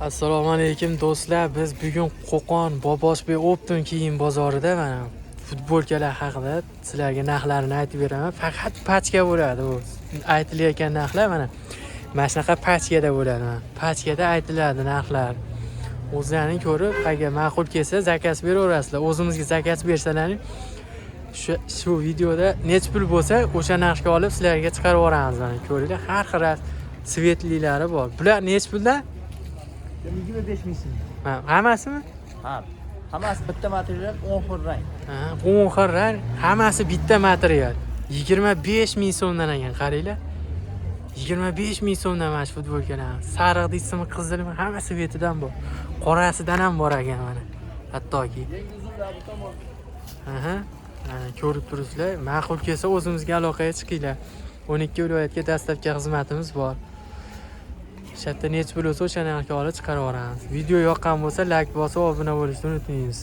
Assalomu alaykum do'stlar. Biz bugun Qo'qon Bobosbek Open kiyim bozorida mana futbolkalar haqida sizlarga narxlarini aytib beraman. Faqat pachka bo'ladi u. Aytilayotgan narxlar mana shunaqa pachkada bo'ladi. Pachkada aytiladi narxlar. O'zlaring ko'rib, agar ma'qul kelsa zakaz beraverasizlar. O'zimizga zakaz bersalaring, shu videoda necha pul bo'lsa, o'sha narxga olib sizlarga chiqarib yuboramiz. Mana ko'ringlar, har xil svetliklari bor. Bular necha puldan? 25 ming so'm. Hammasimi? Ha. Hammasi bitta material 10 xil rang. 10 xil rang, hammasi bitta material. 25 ming so'mdan ekan, qaranglar. 25 ming so'mdan mana shu futbolkalar. Sariq deysizmi, qizilmi, hammasi svetidan bor. Qorasidan ham bor ekan mana. Hattoki. Mana ko'rib turibsizlar. Ma'qul kelsa o'zimizga aloqaga chiqinglar. 12 viloyatga dastlabki xizmatimiz bor. Shatda necha pul bo'lsa o'sha narxga olib chiqarib yuboramiz. Video yoqqan bo'lsa like bosib obuna bo'lishni unutmaysiz.